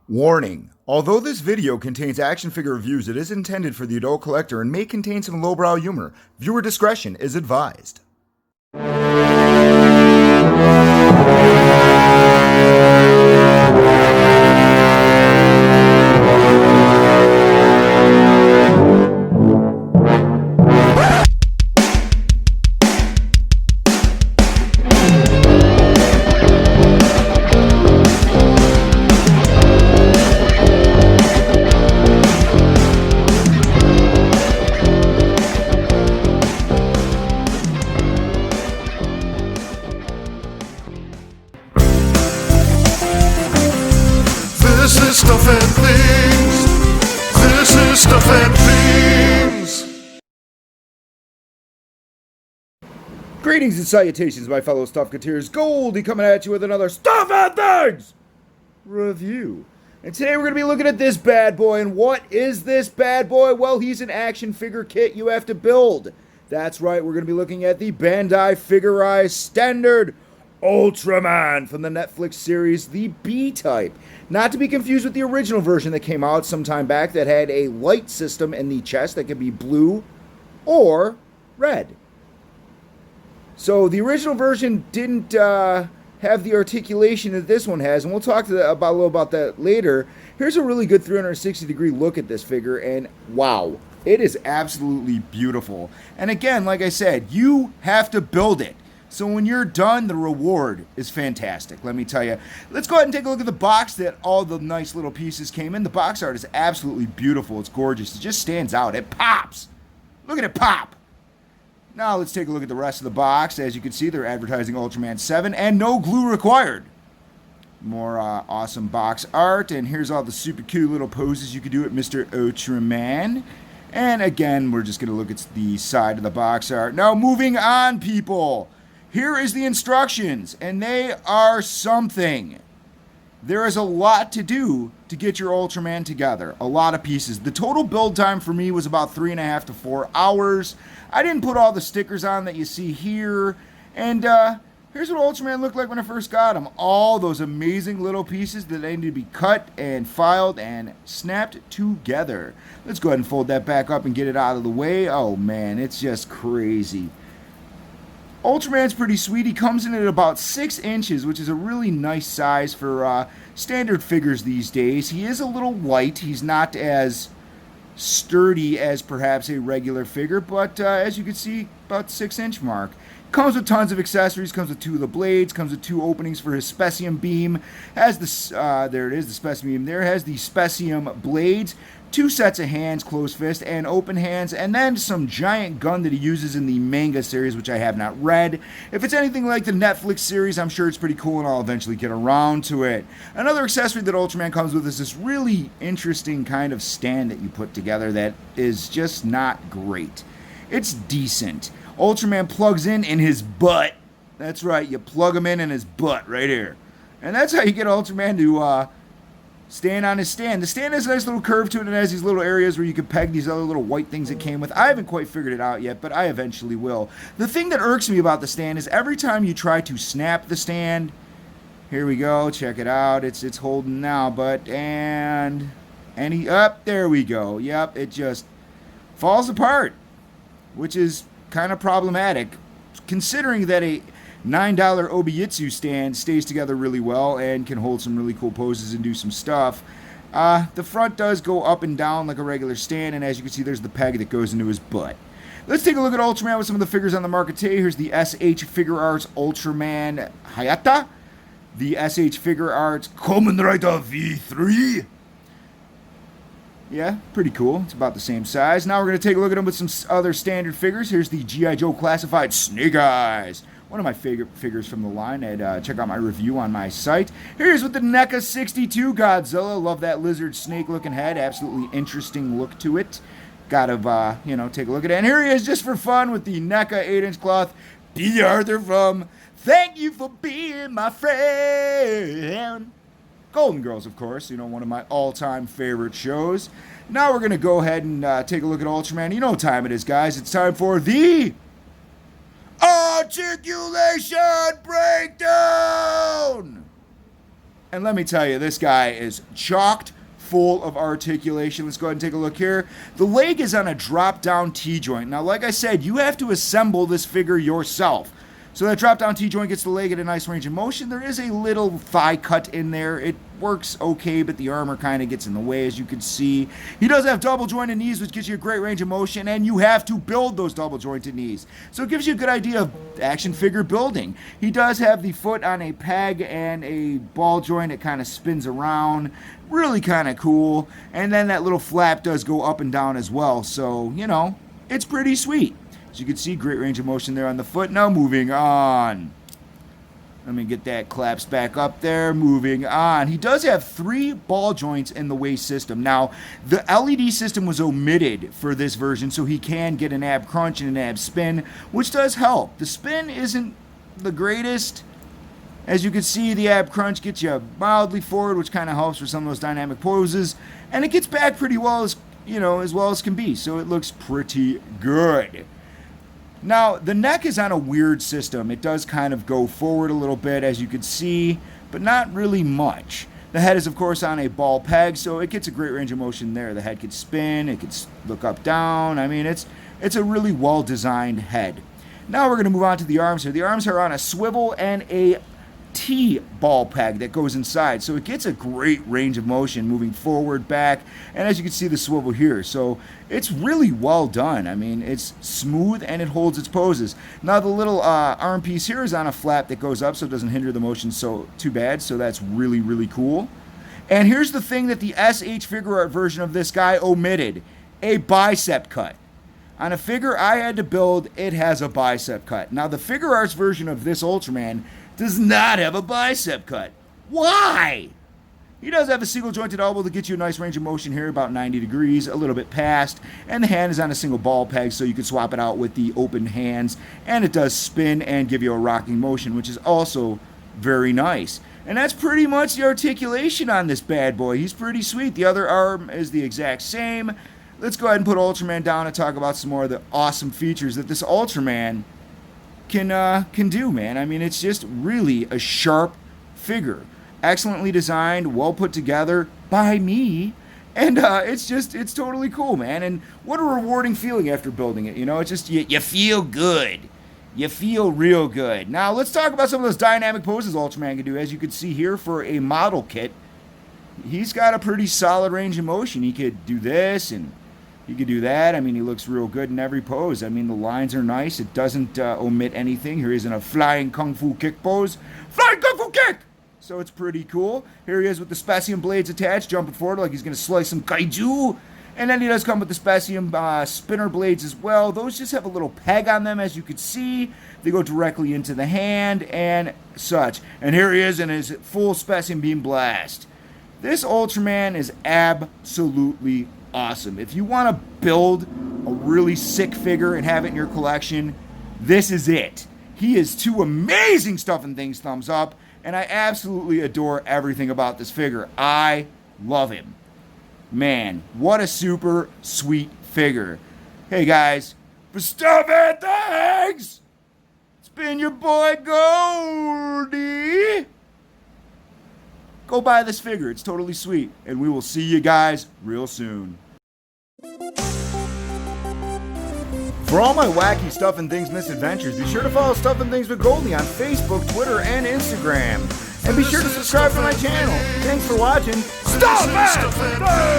Warning. Although this video contains action figure reviews, it is intended for the adult collector and may contain some lowbrow humor. Viewer discretion is advised. This is Stuff and Things. This is Stuff and Things. Greetings and salutations, my fellow Stuffketeers. Goldy coming at you with another Stuff and Things review. And today we're going to be looking at this bad boy. And what is this bad boy? Well, he's an action figure kit you have to build. That's right, we're going to be looking at the Bandai Figurerisestandard Ultraman from the Netflix series, the B-Type. Not to be confused with the original version that came out some time back that had a light system in the chest that could be blue or red. So the original version didn't have the articulation that this one has, and we'll talk a little about that later. Here's a really good 360-degree look at this figure, and wow, it is absolutely beautiful. And again, like I said, you have to build it. So when you're done, the reward is fantastic, let me tell you. Let's go ahead and take a look at the box that all the nice little pieces came in. The box art is absolutely beautiful. It's gorgeous. It just stands out. It pops. Look at it pop. Now let's take a look at the rest of the box. As you can see, they're advertising Ultraman 7 and no glue required. More awesome box art. And here's all the super cute little poses you could do with Mr. Ultraman. And again, we're just going to look at the side of the box art. Now moving on, people. Here is the instructions, and they are something. There is a lot to do to get your Ultraman together. A lot of pieces. The total build time for me was about 3.5 to 4 hours. I didn't put all the stickers on that you see here. And here's what Ultraman looked like when I first got him. All those amazing little pieces that they need to be cut and filed and snapped together. Let's go ahead and fold that back up and get it out of the way. Oh man, it's just crazy. Ultraman's pretty sweet. He comes in at about 6 inches, which is a really nice size for standard figures these days. He is a little light. He's not as sturdy as perhaps a regular figure, but as you can see, about 6-inch mark. Comes with tons of accessories. Comes with 2 of the blades. Comes with 2 openings for his Specium beam. Has the there it is, the Specium beam. There has the Specium blades. 2 sets of hands, closed fist, and open hands, and then some giant gun that he uses in the manga series, which I have not read. If it's anything like the Netflix series, I'm sure it's pretty cool, and I'll eventually get around to it. Another accessory that Ultraman comes with is this really interesting kind of stand that you put together that is just not great. It's decent. Ultraman plugs in his butt. That's right, you plug him in his butt right here. And that's how you get Ultraman to stand on his stand. The stand has a nice little curve to it and has these little areas where you can peg these other little white things it came with. I haven't quite figured it out yet, but I eventually will. The thing that irks me about the stand is every time you try to snap the stand, here we go, check it out, it's holding now, but, and he, up, there we go, yep, it just falls apart, which is kind of problematic, considering that a $9 Obijitsu stand stays together really well and can hold some really cool poses and do some stuff. The front does go up and down like a regular stand, and as you can see, there's the peg that goes into his butt. Let's take a look at Ultraman with some of the figures on the market today. Here's the SH Figure Arts Ultraman Hayata, the SH Figure Arts Kamen Rider V3. Yeah, pretty cool. It's about the same size. Now we're going to take a look at them with some other standard figures. Here's the G.I. Joe Classified Snake Eyes. One of my favorite figures from the line, and check out my review on my site. Here's with the NECA 62 Godzilla. Love that lizard snake looking head. Absolutely interesting look to it. Gotta, take a look at it. And here he is just for fun with the NECA 8-inch cloth B. Arthur from Thank You for Being My Friend. Golden Girls, of course, one of my all-time favorite shows. Now we're going to go ahead and take a look at Ultraman. You know what time it is, guys. It's time for the Articulation Breakdown! And let me tell you, this guy is chocked full of articulation. Let's go ahead and take a look here. The leg is on a drop-down T-joint. Now, like I said, you have to assemble this figure yourself. So that drop-down T-joint gets the leg at a nice range of motion. There is a little thigh cut in there. It works okay, but the armor kind of gets in the way, as you can see. He does have double-jointed knees, which gives you a great range of motion, and you have to build those double-jointed knees. So it gives you a good idea of action figure building. He does have the foot on a peg and a ball joint. It kind of spins around. Really kind of cool. And then that little flap does go up and down as well. So, you know, it's pretty sweet. As you can see, great range of motion there on the foot. Now moving on. Let me get that claps back up there. Moving on. He does have 3 ball joints in the waist system. Now, the LED system was omitted for this version, so he can get an ab crunch and an ab spin, which does help. The spin isn't the greatest. As you can see, the ab crunch gets you mildly forward, which kind of helps for some of those dynamic poses. And it gets back pretty well, as well as can be. So it looks pretty good. Now, the neck is on a weird system. It does kind of go forward a little bit, as you can see, but not really much. The head is, of course, on a ball peg, so it gets a great range of motion there. The head can spin, it can look up, down. I mean, it's a really well-designed head. Now we're going to move on to the arms here. The arms are on a swivel and a T ball peg that goes inside, so it gets a great range of motion moving forward, back, and as you can see, the swivel here. So it's really well done. I mean, it's smooth and it holds its poses. Now the little arm piece here is on a flap that goes up, so it doesn't hinder the motion too bad. So that's really, really cool. And here's the thing that the SH figure art version of this guy omitted: a bicep cut. On a figure I had to build, it has a bicep cut. Now the figure arts version of this Ultraman does not have a bicep cut. Why? He does have a single jointed elbow that gets you a nice range of motion here, about 90 degrees, a little bit past, and the hand is on a single ball peg, so you can swap it out with the open hands, and it does spin and give you a rocking motion, which is also very nice. And that's pretty much the articulation on this bad boy. He's pretty sweet. The other arm is the exact same. Let's go ahead and put Ultraman down and talk about some more of the awesome features that this Ultraman can do, man. I mean, it's just really a sharp figure. Excellently designed, well put together by me. And it's totally cool, man. And what a rewarding feeling after building it. You know, it's just, you feel good. You feel real good. Now, let's talk about some of those dynamic poses Ultraman can do. As you can see here, for a model kit, he's got a pretty solid range of motion. He could do this and he could do that. I mean, he looks real good in every pose. I mean, the lines are nice. It doesn't omit anything. Here he is in a flying kung fu kick pose. Flying kung fu kick! So it's pretty cool. Here he is with the Specium blades attached, jumping forward like he's going to slice some kaiju. And then he does come with the Specium spinner blades as well. Those just have a little peg on them, as you can see. They go directly into the hand and such. And here he is in his full Specium beam blast. This Ultraman is absolutely awesome. If you want to build a really sick figure and have it in your collection, this is it. He is 2 amazing Stuff and Things thumbs up, and I absolutely adore everything about this figure. I love him. Man, what a super sweet figure. Hey guys, for Stuff and Things, it's been your boy Goldy. Go buy this figure. It's totally sweet. And we will see you guys real soon. For all my wacky Stuff and Things misadventures, be sure to follow Stuff and Things with Goldy on Facebook, Twitter, and Instagram. And be sure to subscribe to my channel. Thanks for watching. Stuff and Things!